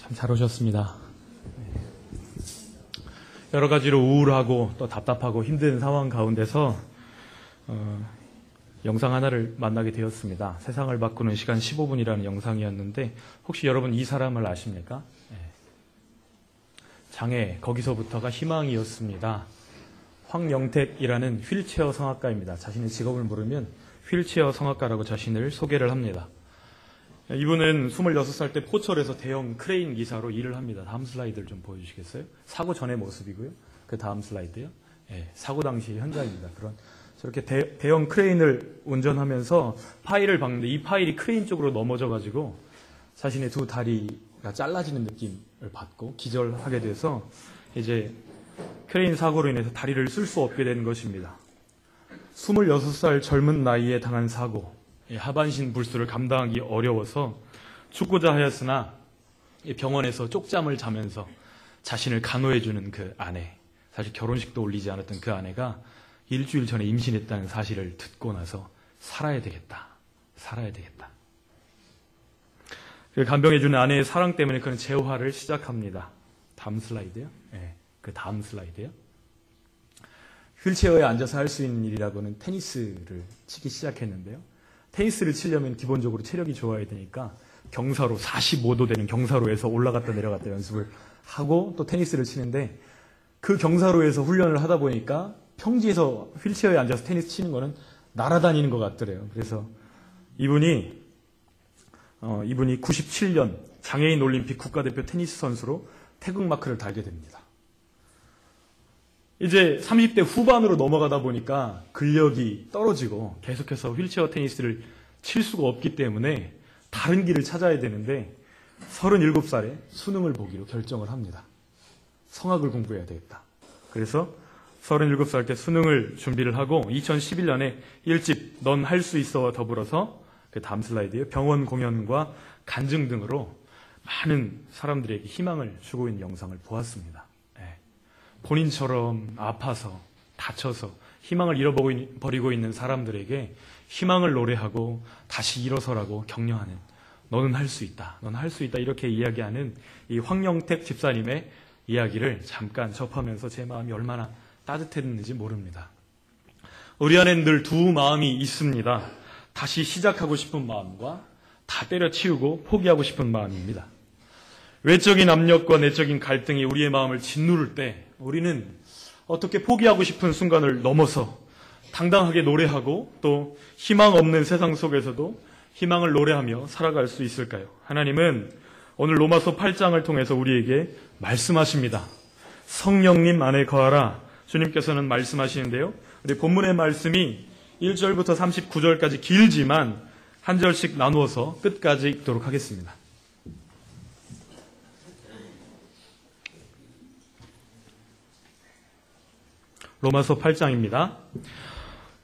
참 잘 오셨습니다. 여러 가지로 우울하고 또 답답하고 힘든 상황 가운데서 영상 하나를 만나게 되었습니다. 세상을 바꾸는 시간 15분이라는 영상이었는데 혹시 여러분 이 사람을 아십니까? 장애, 거기서부터가 희망이었습니다. 황영택이라는 휠체어 성악가입니다. 자신의 직업을 모르면 휠체어 성악가라고 자신을 소개를 합니다. 이분은 26살 때 포철에서 대형 크레인 기사로 일을 합니다. 다음 슬라이드를 좀 보여주시겠어요? 사고 전의 모습이고요. 그 다음 슬라이드요. 사고 당시 현장입니다. 저렇게 대형 크레인을 운전하면서 파일을 박는데 이 파일이 크레인 쪽으로 넘어져가지고 자신의 두 다리가 잘라지는 느낌을 받고 기절하게 돼서 이제 크레인 사고로 인해서 다리를 쓸 수 없게 된 것입니다. 26살 젊은 나이에 당한 사고, 하반신 불수를 감당하기 어려워서 죽고자 하였으나 병원에서 쪽잠을 자면서 자신을 간호해주는 그 아내, 사실 결혼식도 올리지 않았던 그 아내가 일주일 전에 임신했다는 사실을 듣고 나서 살아야 되겠다. 그 간병해주는 아내의 사랑 때문에 그는 재활을 시작합니다. 다음 슬라이드요. 그 다음 슬라이드요. 휠체어에 앉아서 할 수 있는 일이라고는 테니스를 치기 시작했는데요. 테니스를 치려면 기본적으로 체력이 좋아야 되니까 경사로 45도 되는 경사로에서 올라갔다 내려갔다 연습을 하고 또 테니스를 치는데 그 경사로에서 훈련을 하다 보니까 평지에서 휠체어에 앉아서 테니스 치는 거는 날아다니는 것 같더래요. 그래서 이분이 97년 장애인 올림픽 국가대표 테니스 선수로 태극마크를 달게 됩니다. 이제 30대 후반으로 넘어가다 보니까 근력이 떨어지고 계속해서 휠체어 테니스를 칠 수가 없기 때문에 다른 길을 찾아야 되는데 37살에 수능을 보기로 결정을 합니다. 성악을 공부해야 되겠다. 그래서 37살 때 수능을 준비를 하고 2011년에 1집 넌 할 수 있어와 더불어서 그 다음 슬라이드에 병원 공연과 간증 등으로 많은 사람들에게 희망을 주고 있는 영상을 보았습니다. 본인처럼 아파서 다쳐서 희망을 잃어버리고 있는 사람들에게 희망을 노래하고 다시 일어서라고 격려하는 너는 할 수 있다. 넌 할 수 있다. 이렇게 이야기하는 이 황영택 집사님의 이야기를 잠깐 접하면서 제 마음이 얼마나 따뜻했는지 모릅니다. 우리 안엔 늘 두 마음이 있습니다. 다시 시작하고 싶은 마음과 다 때려치우고 포기하고 싶은 마음입니다. 외적인 압력과 내적인 갈등이 우리의 마음을 짓누를 때 우리는 어떻게 포기하고 싶은 순간을 넘어서 당당하게 노래하고 또 희망 없는 세상 속에서도 희망을 노래하며 살아갈 수 있을까요? 하나님은 오늘 로마서 8장을 통해서 우리에게 말씀하십니다. 성령님 안에 거하라. 주님께서는 말씀하시는데요. 우리 본문의 말씀이 1절부터 39절까지 길지만 한 절씩 나누어서 끝까지 읽도록 하겠습니다. 로마서 8장입니다.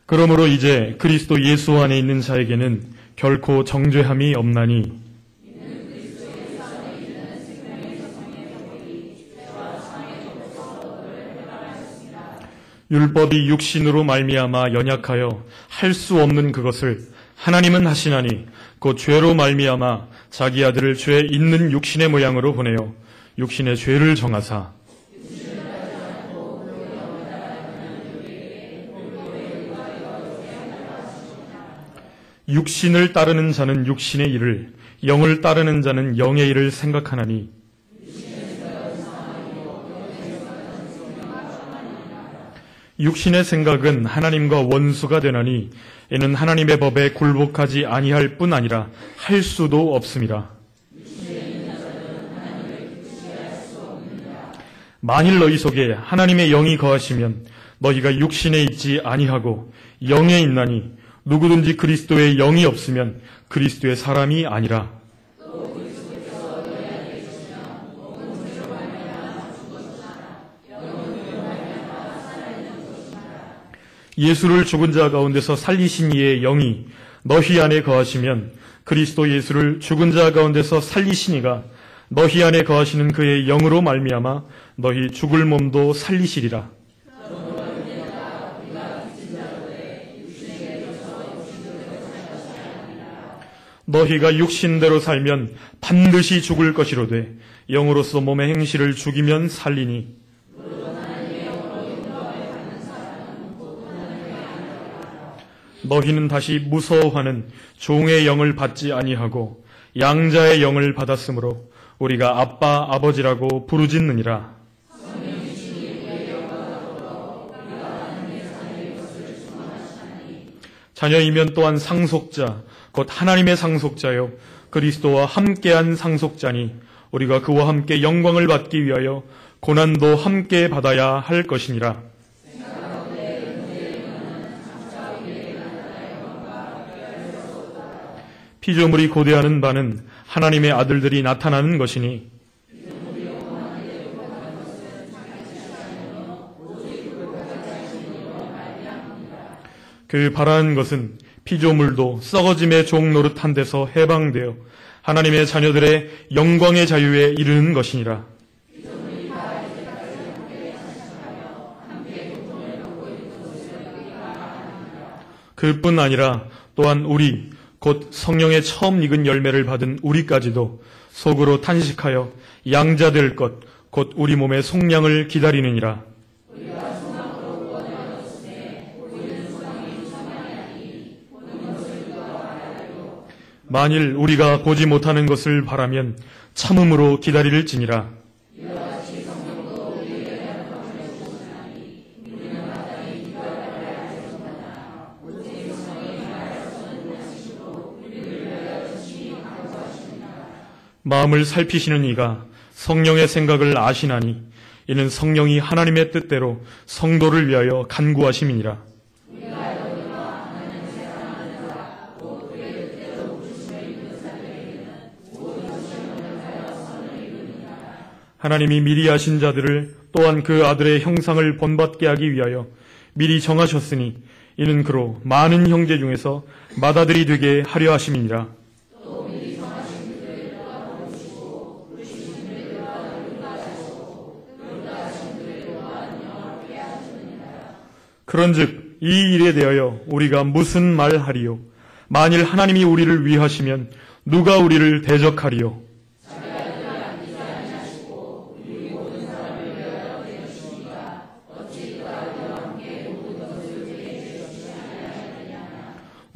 그러므로 이제 그리스도 예수 안에 있는 자에게는 결코 정죄함이 없나니 율법이 육신으로 말미암아 연약하여 할 수 없는 그것을 하나님은 하시나니 곧 죄로 말미암아 자기 아들을 죄 있는 육신의 모양으로 보내어 육신의 죄를 정하사 육신을 따르는 자는 육신의 일을, 영을 따르는 자는 영의 일을 생각하나니 육신의 생각은 하나님과 원수가 되나니 이는 하나님의 법에 굴복하지 아니할 뿐 아니라 할 수도 없음이라. 만일 너희 속에 하나님의 영이 거하시면 너희가 육신에 있지 아니하고 영에 있나니 누구든지 그리스도의 영이 없으면 그리스도의 사람이 아니라. 예수를 죽은 자 가운데서 살리신 이의 영이 너희 안에 거하시면 그리스도 예수를 죽은 자 가운데서 살리신 이가 너희 안에 거하시는 그의 영으로 말미암아 너희 죽을 몸도 살리시리라. 너희가 육신대로 살면 반드시 죽을 것이로되 영으로서 몸의 행실을 죽이면 살리니 너희는 다시 무서워하는 종의 영을 받지 아니하고 양자의 영을 받았으므로 우리가 아빠 아버지라고 부르짖느니라. 자녀이면 또한 상속자 곧 하나님의 상속자요 그리스도와 함께한 상속자니 우리가 그와 함께 영광을 받기 위하여 고난도 함께 받아야 할 것이니라. 피조물이 고대하는 바는 하나님의 아들들이 나타나는 것이니 그 바라는 것은 피조물도 썩어짐의 종 노릇한 데서 해방되어 하나님의 자녀들의 영광의 자유에 이르는 것이니라. 그뿐 아니라 또한 우리 곧 성령의 처음 익은 열매를 받은 우리까지도 속으로 탄식하여 양자될 것 곧 우리 몸의 속량을 기다리느니라. 만일 우리가 보지 못하는 것을 바라면 참음으로 기다릴지니라. 마음을 살피시는 이가 성령의 생각을 아시나니 이는 성령이 하나님의 뜻대로 성도를 위하여 간구하심이니라. 하나님이 미리 아신 자들을 또한 그 아들의 형상을 본받게 하기 위하여 미리 정하셨으니 이는 그로 많은 형제 중에서 맏아들이 되게 하려 하심이니라. 그런즉 이 일에 대하여 우리가 무슨 말하리요? 만일 하나님이 우리를 위하시면 누가 우리를 대적하리요?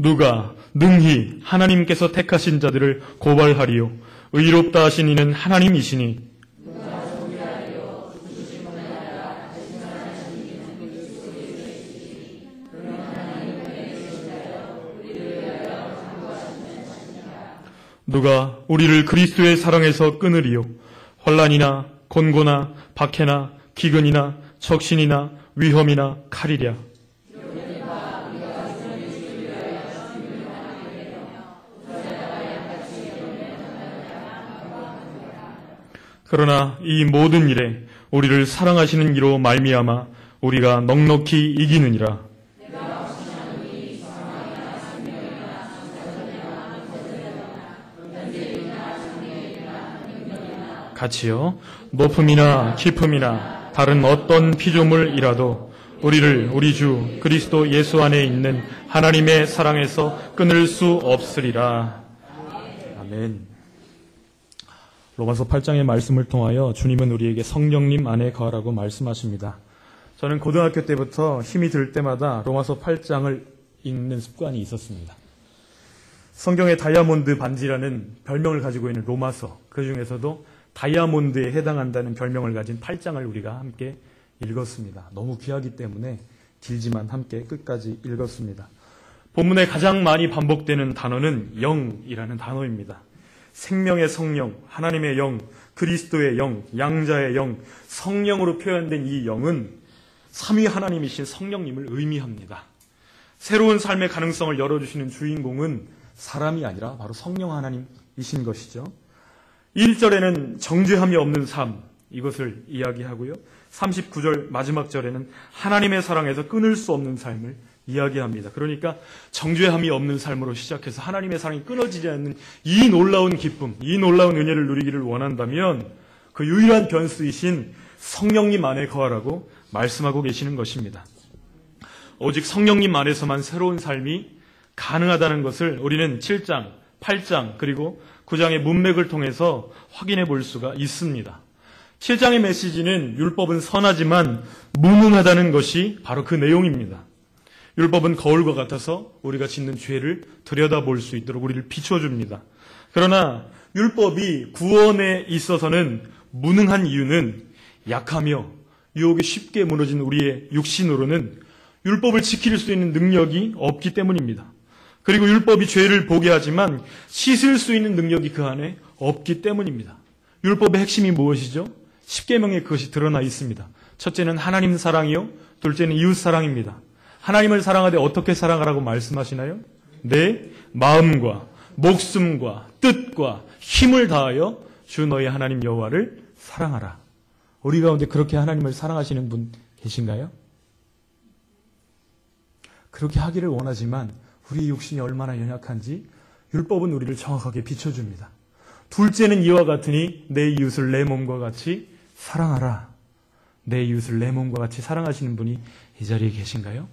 누가 능히 하나님께서 택하신 자들을 고발하리요? 의롭다 하신 이는 하나님이시니 누가 우리를 그리스도의 사랑에서 끊으리요? 환난이나 곤고나 박해나 기근이나 적신이나 위험이나 칼이랴. 그러나 이 모든 일에 우리를 사랑하시는 이로 말미암아 우리가 넉넉히 이기느니라. 같이요. 높음이나 깊음이나 다른 어떤 피조물이라도 우리를 우리 주 그리스도 예수 안에 있는 하나님의 사랑에서 끊을 수 없으리라. 아멘. 로마서 8장의 말씀을 통하여 주님은 우리에게 성령님 안에 거하라고 말씀하십니다. 저는 고등학교 때부터 힘이 들 때마다 로마서 8장을 읽는 습관이 있었습니다. 성경의 다이아몬드 반지라는 별명을 가지고 있는 로마서, 그 중에서도 다이아몬드에 해당한다는 별명을 가진 8장을 우리가 함께 읽었습니다. 너무 귀하기 때문에 길지만 함께 끝까지 읽었습니다. 본문에 가장 많이 반복되는 단어는 영이라는 단어입니다. 생명의 성령, 하나님의 영, 그리스도의 영, 양자의 영, 성령으로 표현된 이 영은 삼위 하나님이신 성령님을 의미합니다. 새로운 삶의 가능성을 열어주시는 주인공은 사람이 아니라 바로 성령 하나님이신 것이죠. 1절에는 정죄함이 없는 삶, 이것을 이야기하고요. 39절 마지막 절에는 하나님의 사랑에서 끊을 수 없는 삶을 이야기합니다. 그러니까 정죄함이 없는 삶으로 시작해서 하나님의 사랑이 끊어지지 않는 이 놀라운 기쁨, 이 놀라운 은혜를 누리기를 원한다면 그 유일한 변수이신 성령님 안에 거하라고 말씀하고 계시는 것입니다. 오직 성령님 안에서만 새로운 삶이 가능하다는 것을 우리는 7장 8장 그리고 9장의 문맥을 통해서 확인해 볼 수가 있습니다. 7장의 메시지는 율법은 선하지만 무능하다는 것이 바로 그 내용입니다. 율법은 거울과 같아서 우리가 짓는 죄를 들여다볼 수 있도록 우리를 비춰줍니다. 그러나 율법이 구원에 있어서는 무능한 이유는 약하며 유혹에 쉽게 무너진 우리의 육신으로는 율법을 지킬 수 있는 능력이 없기 때문입니다. 그리고 율법이 죄를 보게 하지만 씻을 수 있는 능력이 그 안에 없기 때문입니다. 율법의 핵심이 무엇이죠? 10계명에 그것이 드러나 있습니다. 첫째는 하나님 사랑이요, 둘째는 이웃 사랑입니다. 하나님을 사랑하되 어떻게 사랑하라고 말씀하시나요? 내 마음과 목숨과 뜻과 힘을 다하여 주 너의 하나님 여호와를 사랑하라. 우리 가운데 그렇게 하나님을 사랑하시는 분 계신가요? 그렇게 하기를 원하지만 우리의 육신이 얼마나 연약한지 율법은 우리를 정확하게 비춰줍니다. 둘째는 이와 같으니 내 이웃을 내 몸과 같이 사랑하라. 내 이웃을 내 몸과 같이 사랑하시는 분이 이 자리에 계신가요?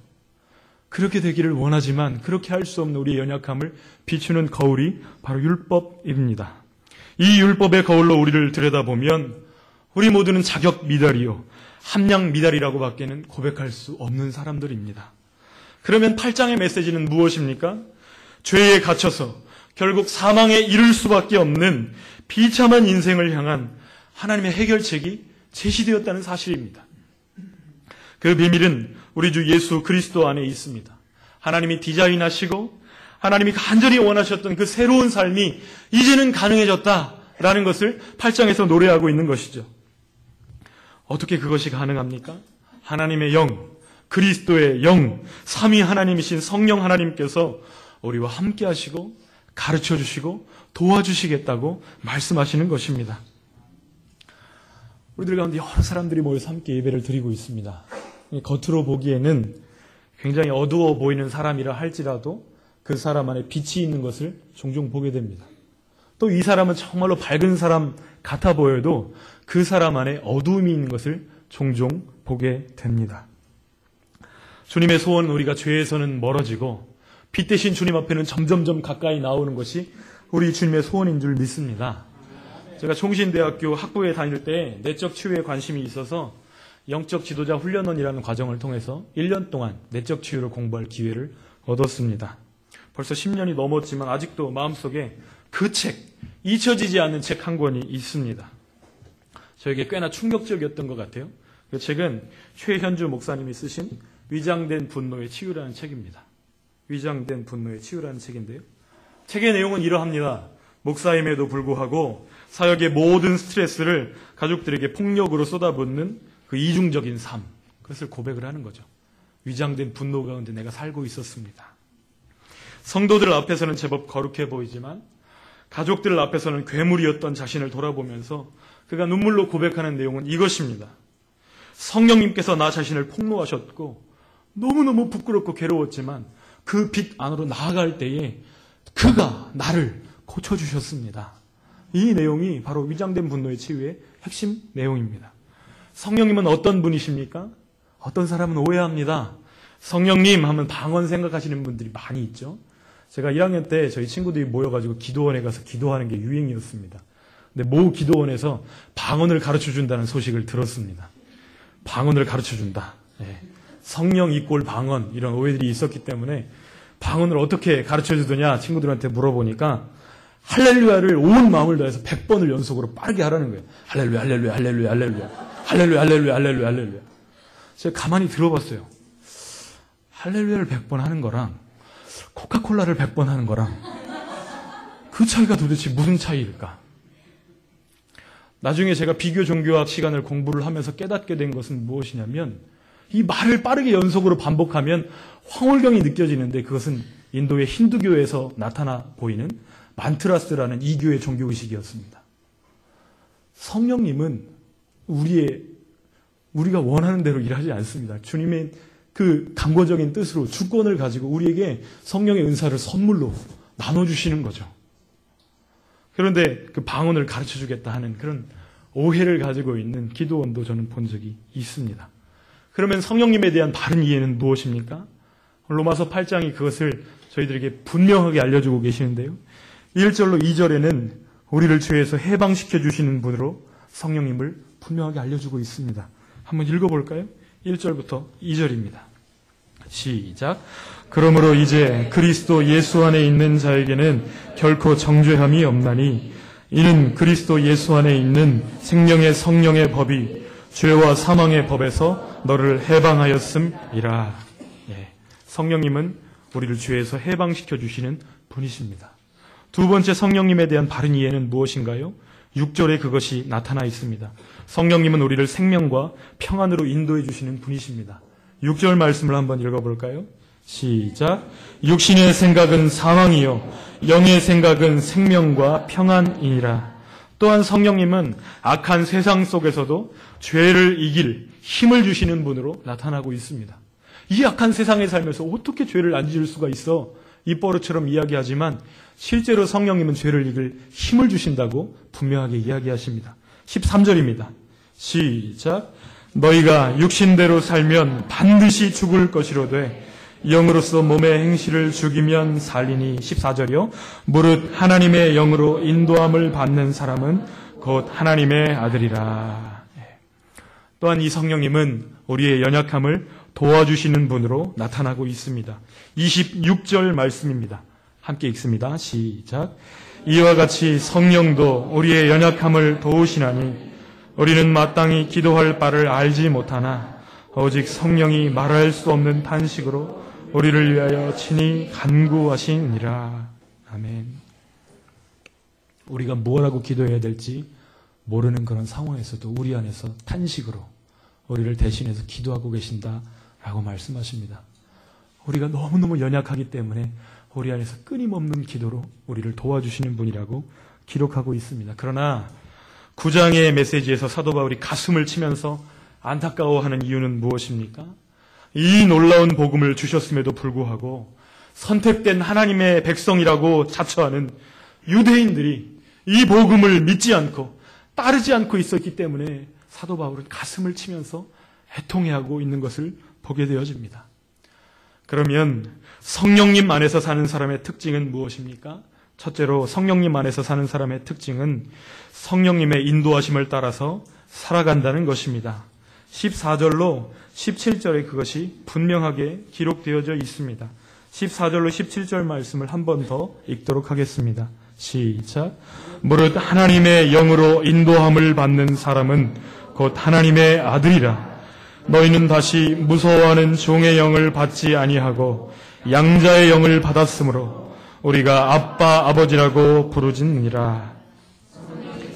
그렇게 되기를 원하지만 그렇게 할 수 없는 우리의 연약함을 비추는 거울이 바로 율법입니다. 이 율법의 거울로 우리를 들여다보면 우리 모두는 자격 미달이요, 함량 미달이라고 밖에는 고백할 수 없는 사람들입니다. 그러면 8장의 메시지는 무엇입니까? 죄에 갇혀서 결국 사망에 이를 수밖에 없는 비참한 인생을 향한 하나님의 해결책이 제시되었다는 사실입니다. 그 비밀은 우리 주 예수 그리스도 안에 있습니다. 하나님이 디자인하시고 하나님이 간절히 원하셨던 그 새로운 삶이 이제는 가능해졌다라는 것을 8장에서 노래하고 있는 것이죠. 어떻게 그것이 가능합니까? 하나님의 영, 그리스도의 영, 삼위 하나님이신 성령 하나님께서 우리와 함께 하시고 가르쳐 주시고 도와주시겠다고 말씀하시는 것입니다. 우리들 가운데 여러 사람들이 모여서 함께 예배를 드리고 있습니다. 겉으로 보기에는 굉장히 어두워 보이는 사람이라 할지라도 그 사람 안에 빛이 있는 것을 종종 보게 됩니다. 또 이 사람은 정말로 밝은 사람 같아 보여도 그 사람 안에 어두움이 있는 것을 종종 보게 됩니다. 주님의 소원은 우리가 죄에서는 멀어지고 빛 대신 주님 앞에는 점점점 가까이 나오는 것이 우리 주님의 소원인 줄 믿습니다. 제가 총신대학교 학부에 다닐 때 내적 치유에 관심이 있어서 영적 지도자 훈련원이라는 과정을 통해서 1년 동안 내적 치유를 공부할 기회를 얻었습니다. 벌써 10년이 넘었지만 아직도 마음속에 그 책, 잊혀지지 않는 책 한 권이 있습니다. 저에게 꽤나 충격적이었던 것 같아요. 그 책은 최현주 목사님이 쓰신 위장된 분노의 치유라는 책입니다. 위장된 분노의 치유라는 책인데요. 책의 내용은 이러합니다. 목사임에도 불구하고 사역의 모든 스트레스를 가족들에게 폭력으로 쏟아붓는 그 이중적인 삶, 그것을 고백을 하는 거죠. 위장된 분노 가운데 내가 살고 있었습니다. 성도들 앞에서는 제법 거룩해 보이지만 가족들 앞에서는 괴물이었던 자신을 돌아보면서 그가 눈물로 고백하는 내용은 이것입니다. 성령님께서 나 자신을 폭로하셨고 너무너무 부끄럽고 괴로웠지만 그 빛 안으로 나아갈 때에 그가 나를 고쳐주셨습니다. 이 내용이 바로 위장된 분노의 치유의 핵심 내용입니다. 성령님은 어떤 분이십니까? 어떤 사람은 오해합니다. 성령님 하면 방언 생각하시는 분들이 많이 있죠. 제가 1학년 때 저희 친구들이 모여가지고 기도원에 가서 기도하는 게 유행이었습니다. 근데 모 기도원에서 방언을 가르쳐준다는 소식을 들었습니다. 방언을 가르쳐준다. 네. 성령 이꼴 방언, 이런 오해들이 있었기 때문에 방언을 어떻게 가르쳐주더냐 친구들한테 물어보니까 할렐루야를 온 마음을 다해서 100번을 연속으로 빠르게 하라는 거예요. 할렐루야, 할렐루야, 할렐루야, 할렐루야. 할렐루야, 할렐루야, 할렐루야, 할렐루야. 제가 가만히 들어봤어요. 할렐루야를 100번 하는 거랑 코카콜라를 100번 하는 거랑 그 차이가 도대체 무슨 차이일까? 나중에 제가 비교 종교학 시간을 공부를 하면서 깨닫게 된 것은 무엇이냐면 이 말을 빠르게 연속으로 반복하면 황홀경이 느껴지는데 그것은 인도의 힌두교에서 나타나 보이는 만트라스라는 이교의 종교의식이었습니다. 성령님은 우리가 원하는 대로 일하지 않습니다. 주님의 그 강권적인 뜻으로 주권을 가지고 우리에게 성령의 은사를 선물로 나눠주시는 거죠. 그런데 그 방언을 가르쳐주겠다 하는 그런 오해를 가지고 있는 기도원도 저는 본 적이 있습니다. 그러면 성령님에 대한 바른 이해는 무엇입니까? 로마서 8장이 그것을 저희들에게 분명하게 알려주고 계시는데요. 1절로 2절에는 우리를 죄에서 해방시켜 주시는 분으로 성령님을 분명하게 알려주고 있습니다. 한번 읽어볼까요? 1절부터 2절입니다. 시작. 그러므로 이제 그리스도 예수 안에 있는 자에게는 결코 정죄함이 없나니 이는 그리스도 예수 안에 있는 생명의 성령의 법이 죄와 사망의 법에서 너를 해방하였음이라. 성령님은 우리를 죄에서 해방시켜 주시는 분이십니다. 두 번째 성령님에 대한 바른 이해는 무엇인가요? 6절에 그것이 나타나 있습니다. 성령님은 우리를 생명과 평안으로 인도해 주시는 분이십니다. 6절 말씀을 한번 읽어볼까요? 시작. 육신의 생각은 사망이요 영의 생각은 생명과 평안이니라. 또한 성령님은 악한 세상 속에서도 죄를 이길 힘을 주시는 분으로 나타나고 있습니다. 이 악한 세상에 살면서 어떻게 죄를 안 지을 수가 있어? 입버릇처럼 이야기하지만 실제로 성령님은 죄를 이길 힘을 주신다고 분명하게 이야기하십니다. 13절입니다. 시작. 너희가 육신대로 살면 반드시 죽을 것이로되 영으로서 몸의 행실을 죽이면 살리니. 14절이요. 무릇 하나님의 영으로 인도함을 받는 사람은 곧 하나님의 아들이라. 또한 이 성령님은 우리의 연약함을 도와주시는 분으로 나타나고 있습니다. 26절 말씀입니다. 함께 읽습니다. 시작. 이와 같이 성령도 우리의 연약함을 도우시나니 우리는 마땅히 기도할 바를 알지 못하나 오직 성령이 말할 수 없는 탄식으로 우리를 위하여 친히 간구하시니라. 아멘. 우리가 뭐라고 기도해야 될지 모르는 그런 상황에서도 우리 안에서 탄식으로 우리를 대신해서 기도하고 계신다라고 말씀하십니다. 우리가 너무너무 연약하기 때문에 우리 안에서 끊임없는 기도로 우리를 도와주시는 분이라고 기록하고 있습니다. 그러나 9장의 메시지에서 사도 바울이 가슴을 치면서 안타까워하는 이유는 무엇입니까? 이 놀라운 복음을 주셨음에도 불구하고 선택된 하나님의 백성이라고 자처하는 유대인들이 이 복음을 믿지 않고 따르지 않고 있었기 때문에 사도 바울은 가슴을 치면서 애통해하고 있는 것을 보게 되어집니다. 그러면 성령님 안에서 사는 사람의 특징은 무엇입니까? 첫째로 성령님 안에서 사는 사람의 특징은 성령님의 인도하심을 따라서 살아간다는 것입니다. 14절로 17절에 그것이 분명하게 기록되어져 있습니다. 14절로 17절 말씀을 한 번 더 읽도록 하겠습니다. 시작. 무릇 하나님의 영으로 인도함을 받는 사람은 곧 하나님의 아들이라. 너희는 다시 무서워하는 종의 영을 받지 아니하고 양자의 영을 받았으므로 우리가 아빠 아버지라고 부르짖느니라.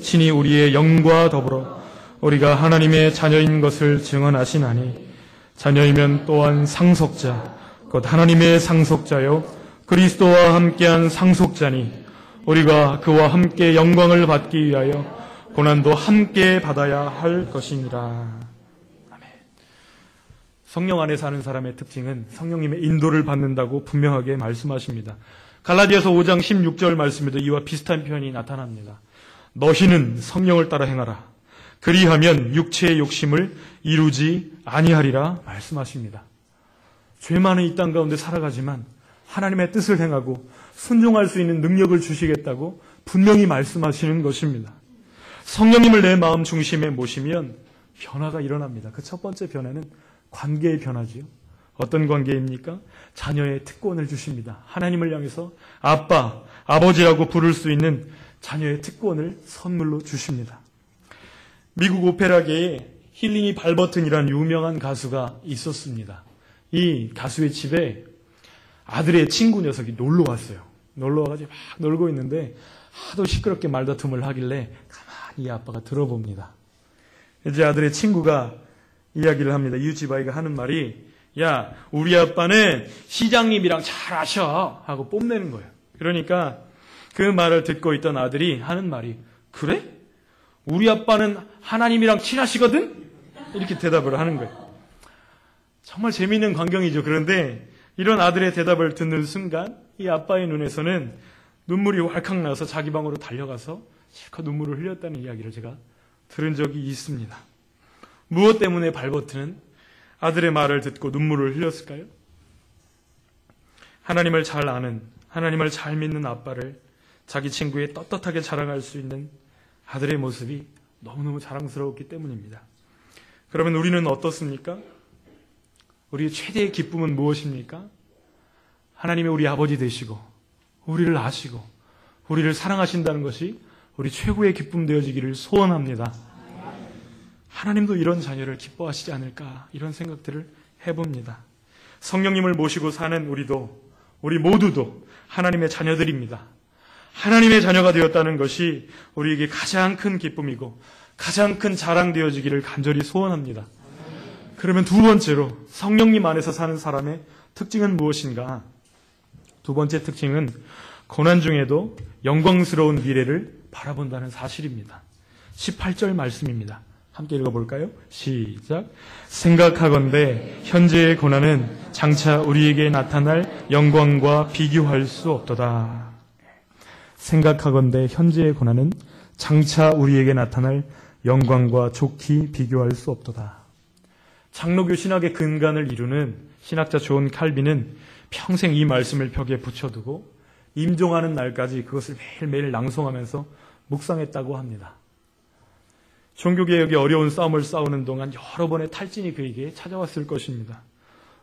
친히 우리의 영과 더불어 우리가 하나님의 자녀인 것을 증언하시나니 자녀이면 또한 상속자 곧 하나님의 상속자요 그리스도와 함께한 상속자니 우리가 그와 함께 영광을 받기 위하여 고난도 함께 받아야 할 것이니라. 아멘. 성령 안에 사는 사람의 특징은 성령님의 인도를 받는다고 분명하게 말씀하십니다. 갈라디아서 5장 16절 말씀에도 이와 비슷한 표현이 나타납니다. 너희는 성령을 따라 행하라. 그리하면 육체의 욕심을 이루지 아니하리라 말씀하십니다. 죄 많은 이 땅 가운데 살아가지만 하나님의 뜻을 행하고 순종할 수 있는 능력을 주시겠다고 분명히 말씀하시는 것입니다. 성령님을 내 마음 중심에 모시면 변화가 일어납니다. 그 첫 번째 변화는 관계의 변화지요. 어떤 관계입니까? 자녀의 특권을 주십니다. 하나님을 향해서 아빠, 아버지라고 부를 수 있는 자녀의 특권을 선물로 주십니다. 미국 오페라계에 힐링이 발버튼이라는 유명한 가수가 있었습니다. 이 가수의 집에 아들의 친구 녀석이 놀러 왔어요. 놀러 와가지고 막 놀고 있는데 하도 시끄럽게 말다툼을 하길래 가만히 이 아빠가 들어봅니다. 이제 아들의 친구가 이야기를 합니다. 이웃집 아이가 하는 말이 야, 우리 아빠는 시장님이랑 잘 아셔 하고 뽐내는 거예요. 그러니까 그 말을 듣고 있던 아들이 하는 말이 그래? 우리 아빠는 하나님이랑 친하시거든? 이렇게 대답을 하는 거예요. 정말 재미있는 광경이죠. 그런데 이런 아들의 대답을 듣는 순간 이 아빠의 눈에서는 눈물이 왈칵 나서 자기 방으로 달려가서 실컷 눈물을 흘렸다는 이야기를 제가 들은 적이 있습니다. 무엇 때문에 발버튼은 아들의 말을 듣고 눈물을 흘렸을까요? 하나님을 잘 아는, 하나님을 잘 믿는 아빠를 자기 친구에 떳떳하게 자랑할 수 있는 아들의 모습이 너무너무 자랑스러웠기 때문입니다. 그러면 우리는 어떻습니까? 우리의 최대의 기쁨은 무엇입니까? 하나님의 우리 아버지 되시고 우리를 아시고 우리를 사랑하신다는 것이 우리 최고의 기쁨 되어지기를 소원합니다. 하나님도 이런 자녀를 기뻐하시지 않을까, 이런 생각들을 해봅니다. 성령님을 모시고 사는 우리 모두도 하나님의 자녀들입니다. 하나님의 자녀가 되었다는 것이 우리에게 가장 큰 기쁨이고 가장 큰 자랑되어지기를 간절히 소원합니다. 그러면 두 번째로 성령님 안에서 사는 사람의 특징은 무엇인가? 두 번째 특징은 고난 중에도 영광스러운 미래를 바라본다는 사실입니다. 18절 말씀입니다. 함께 읽어볼까요? 시작. 생각하건대 현재의 고난은 장차 우리에게 나타날 영광과 비교할 수 없도다. 생각하건대 현재의 고난은 장차 우리에게 나타날 영광과 좋게 비교할 수 없도다. 장로교 신학의 근간을 이루는 신학자 존 칼빈은 평생 이 말씀을 벽에 붙여두고 임종하는 날까지 그것을 매일매일 낭송하면서 묵상했다고 합니다. 종교개혁의 어려운 싸움을 싸우는 동안 여러 번의 탈진이 그에게 찾아왔을 것입니다.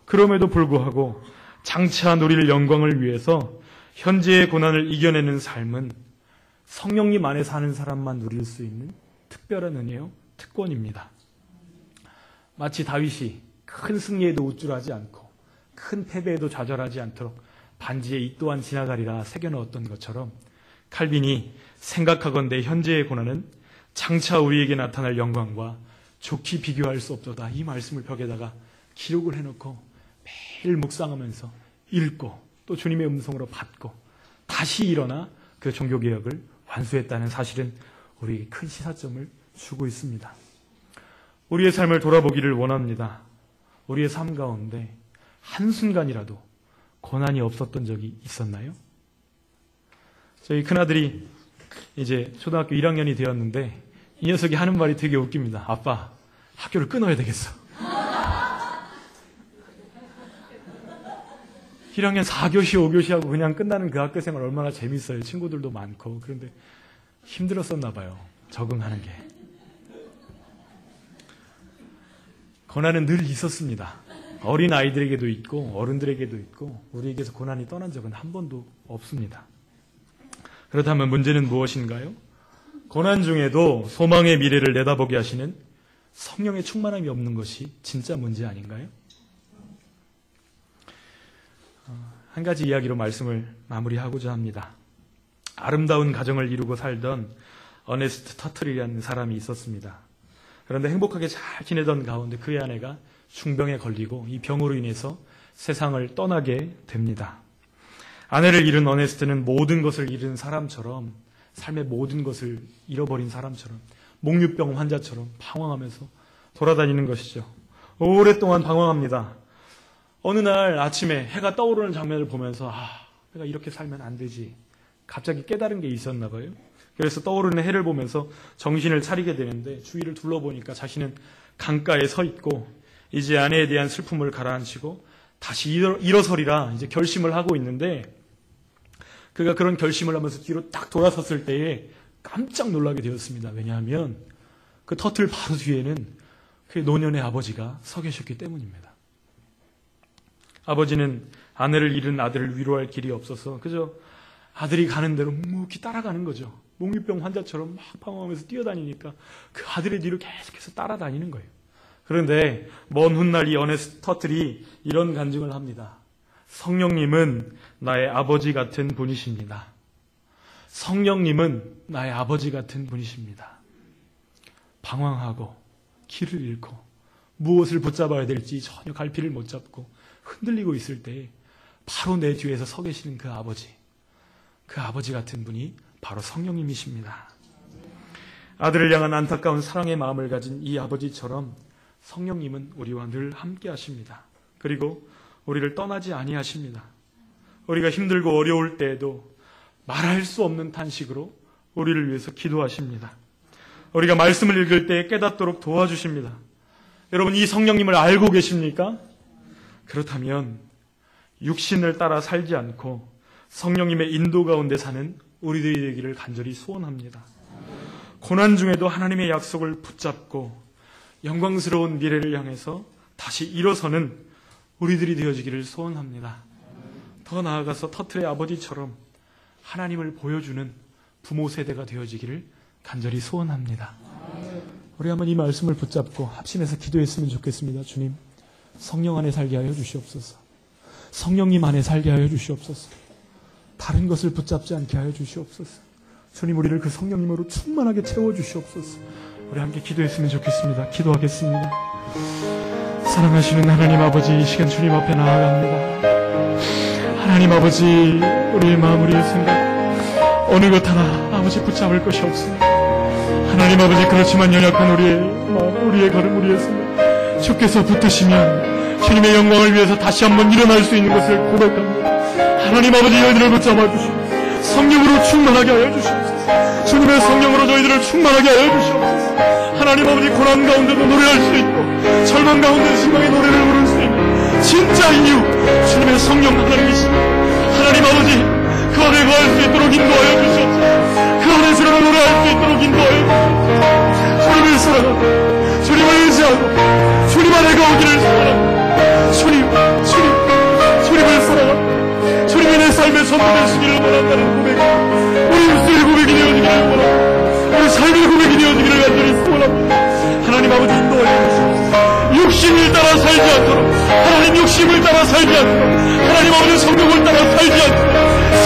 그럼에도 불구하고 장차 누릴 영광을 위해서 현재의 고난을 이겨내는 삶은 성령님 안에 사는 사람만 누릴 수 있는 특별한 은혜요, 특권입니다. 마치 다윗이 큰 승리에도 우쭐하지 않고 큰 패배에도 좌절하지 않도록 반지에 이 또한 지나가리라 새겨넣었던 것처럼 칼빈이 생각하건대 현재의 고난은 장차 우리에게 나타날 영광과 좋게 비교할 수 없도다. 이 말씀을 벽에다가 기록을 해놓고 매일 묵상하면서 읽고 또 주님의 음성으로 받고 다시 일어나 그 종교개혁을 완수했다는 사실은 우리에게 큰 시사점을 주고 있습니다. 우리의 삶을 돌아보기를 원합니다. 우리의 삶 가운데 한순간이라도 고난이 없었던 적이 있었나요? 저희 큰아들이 이제 초등학교 1학년이 되었는데 이 녀석이 하는 말이 되게 웃깁니다. 아빠, 학교를 끊어야 되겠어. 1학년 4교시, 5교시 하고 그냥 끝나는 그 학교 생활 얼마나 재밌어요. 친구들도 많고. 그런데 힘들었었나 봐요. 적응하는 게. 고난은 늘 있었습니다. 어린 아이들에게도 있고 어른들에게도 있고 우리에게서 고난이 떠난 적은 한 번도 없습니다. 그렇다면 문제는 무엇인가요? 고난 중에도 소망의 미래를 내다보게 하시는 성령의 충만함이 없는 것이 진짜 문제 아닌가요? 한 가지 이야기로 말씀을 마무리하고자 합니다. 아름다운 가정을 이루고 살던 어네스트 터틀이라는 사람이 있었습니다. 그런데 행복하게 잘 지내던 가운데 그의 아내가 중병에 걸리고 이 병으로 인해서 세상을 떠나게 됩니다. 아내를 잃은 어네스트는 모든 것을 잃은 사람처럼, 삶의 모든 것을 잃어버린 사람처럼, 목류병 환자처럼 방황하면서 돌아다니는 것이죠. 오랫동안 방황합니다. 어느 날 아침에 해가 떠오르는 장면을 보면서 내가 이렇게 살면 안 되지. 갑자기 깨달은 게 있었나 봐요. 그래서 떠오르는 해를 보면서 정신을 차리게 되는데 주위를 둘러보니까 자신은 강가에 서 있고 이제 아내에 대한 슬픔을 가라앉히고 다시 일어서리라 이제 결심을 하고 있는데 그가 그런 결심을 하면서 뒤로 딱 돌아섰을 때에 깜짝 놀라게 되었습니다. 왜냐하면 그 터틀 바로 뒤에는 그의 노년의 아버지가 서 계셨기 때문입니다. 아버지는 아내를 잃은 아들을 위로할 길이 없어서 그저 아들이 가는 대로 묵묵히 따라가는 거죠. 목류병 환자처럼 막 방황하면서 뛰어다니니까 그 아들의 뒤로 계속해서 따라다니는 거예요. 그런데 먼 훗날 이 어네스트 터틀이 이런 간증을 합니다. 성령님은 나의 아버지 같은 분이십니다. 성령님은 나의 아버지 같은 분이십니다. 방황하고 길을 잃고 무엇을 붙잡아야 될지 전혀 갈피를 못 잡고 흔들리고 있을 때 바로 내 뒤에서 서 계시는 그 아버지 같은 분이 바로 성령님이십니다. 아들을 향한 안타까운 사랑의 마음을 가진 이 아버지처럼 성령님은 우리와 늘 함께 하십니다. 그리고 우리를 떠나지 아니하십니다. 우리가 힘들고 어려울 때에도 말할 수 없는 탄식으로 우리를 위해서 기도하십니다. 우리가 말씀을 읽을 때 깨닫도록 도와주십니다. 여러분, 이 성령님을 알고 계십니까? 그렇다면 육신을 따라 살지 않고 성령님의 인도 가운데 사는 우리들이 되기를 간절히 소원합니다. 고난 중에도 하나님의 약속을 붙잡고 영광스러운 미래를 향해서 다시 일어서는 우리들이 되어지기를 소원합니다. 더 나아가서 터틀의 아버지처럼 하나님을 보여주는 부모 세대가 되어지기를 간절히 소원합니다. 우리 한번 이 말씀을 붙잡고 합심해서 기도했으면 좋겠습니다. 주님, 성령 안에 살게 하여 주시옵소서. 성령님 안에 살게 하여 주시옵소서. 다른 것을 붙잡지 않게 하여 주시옵소서. 주님, 우리를 그 성령님으로 충만하게 채워주시옵소서. 우리 함께 기도했으면 좋겠습니다. 기도하겠습니다. 사랑하시는 하나님 아버지, 이 시간 주님 앞에 나아갑니다. 하나님 아버지, 우리의 마음, 우리의 생각 어느 것 하나 아버지 붙잡을 것이 없습니다. 하나님 아버지, 그렇지만 연약한 우리의 마음, 우리의 걸음, 우리의 생각 주께서 붙드시면 주님의 영광을 위해서 다시 한번 일어날 수 있는 것을 고백합니다. 하나님 아버지, 저희들을 붙잡아 주시고 성령으로 충만하게 하여 주시옵소서. 주님의 성령으로 저희들을 충만하게 하여 주시옵소서. 하나님 아버지, 고난 가운데도 노래할 수 있고 절망 가운데 신앙의 노래를 부를 수 있는 진짜 이유, 주님의 성령 하나님이십니다. 하나님 아버지, 그 안에 거할 수 있도록 인도하여 주시옵소서. 그 안에서 노래할 수 있도록 인도하여 주시옵소서. 주님을 사랑하고 주님을 의지하고 주님 안에 거하기를 소원합니다. 주님을 사랑하고 주님이 내 삶의 전부 되시기를 원한다는 고백이 우리 입술의 고백이 되어지기를 원합니다. 우리 삶의 고백이 되어지기를 간절히 소원합니다. 하나님 아버지, 인도하여 주시옵소서. 육신을 따라 살지 않도록, 하나님 육신을 따라 살지 않도록, 하나님 아버지 성령을 따라 살지 않도록,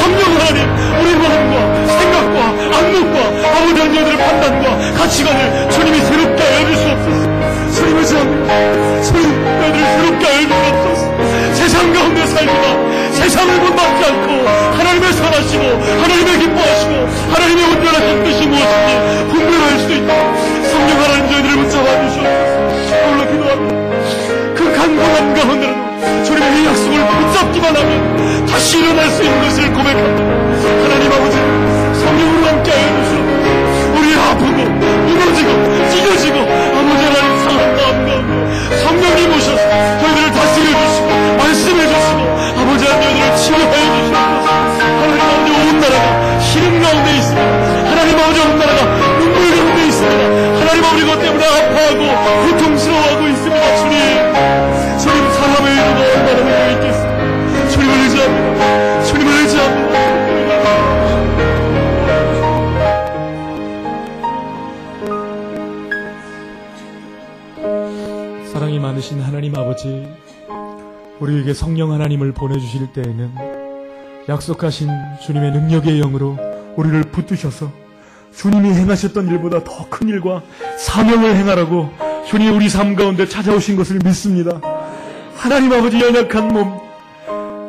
성령 하나님 우리 마음과 생각과 악목과 아버지 하나님의 판단과 가치관을 주님이 새롭게 하여 주시옵소서. 주님을 사랑합니다. 주님, 너희들을 새롭게 하여 주시옵소서. 세상 가운데 살다가 세상을 본받지 않고 하나님을 선하시고 하나님을 기뻐하시고 하나님의 온전하신 뜻이 무엇인지 분별할 수 있도록 성령 하나님 저희들을 붙잡아 주시옵소서. 오늘로 기도합니다. 그 간절한 가운데는 주님의 이 약속을 붙잡기만 하면 다시 일어날 수 있는 것을 고백합니다. 하나님 아버지, 성령으로 함께하여 주시옵소서. 우리 아프고 무너지고 찢어지고 아버지 하나님 상한 마음 가운데 성령님 오셔서 저희들을 다스려 주시고 말씀해 주시고 아버지 하나님 저희들을 치료하여 주시옵소서. 하나님 아버지, 온 나라가 시름 가운데 있습니다. 하나님 아버지, 온 나라가 눈물 가운데 있습니다. 하나님 아버지, 그것 때문에 아파하고 고통스러워하고 있습니다. 주님 사람의 일도 얼마나 되어 있겠습니까? 주님을 의지합니다. 주님을 의지합니다. 사랑이 많으신 하나님 아버지, 우리에게 성령 하나님을 보내주실 때에는 약속하신 주님의 능력의 영으로 우리를 붙드셔서 주님이 행하셨던 일보다 더 큰 일과 사명을 행하라고 주님이 우리 삶 가운데 찾아오신 것을 믿습니다. 하나님 아버지, 연약한 몸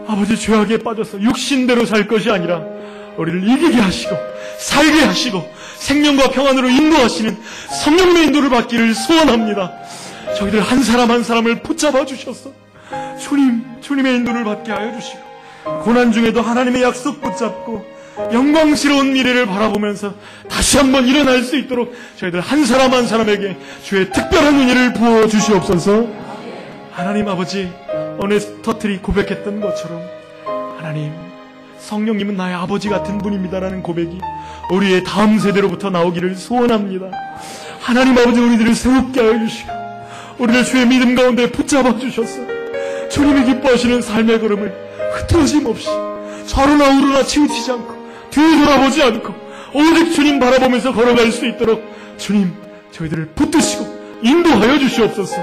아버지 죄악에 빠져서 육신대로 살 것이 아니라 우리를 이기게 하시고 살게 하시고 생명과 평안으로 인도하시는 성령의 인도를 받기를 소원합니다. 저희들 한 사람 한 사람을 붙잡아 주셔서 주님의 인도를 받게 하여 주시고 고난 중에도 하나님의 약속 붙잡고 영광스러운 미래를 바라보면서 다시 한번 일어날 수 있도록 저희들 한 사람 한 사람에게 주의 특별한 은혜를 부어 주시옵소서. 하나님 아버지, 오늘 터틀이 고백했던 것처럼 하나님, 성령님은 나의 아버지 같은 분입니다라는 고백이 우리의 다음 세대로부터 나오기를 소원합니다. 하나님 아버지, 우리들을 새롭게 하여 주시고 우리를 주의 믿음 가운데 붙잡아 주셔서 주님이 기뻐하시는 삶의 걸음을 흐트러짐 없이 좌로나 우로나 치우치지 않고 뒤에 돌아보지 않고 오직 주님 바라보면서 걸어갈 수 있도록 주님, 저희들을 붙드시고 인도하여 주시옵소서.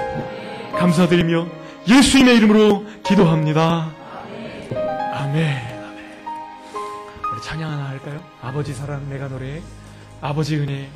감사드리며 예수님의 이름으로 기도합니다. 아멘. 우리 찬양 하나 할까요? 아버지 사랑 내가 노래해, 아버지 은혜.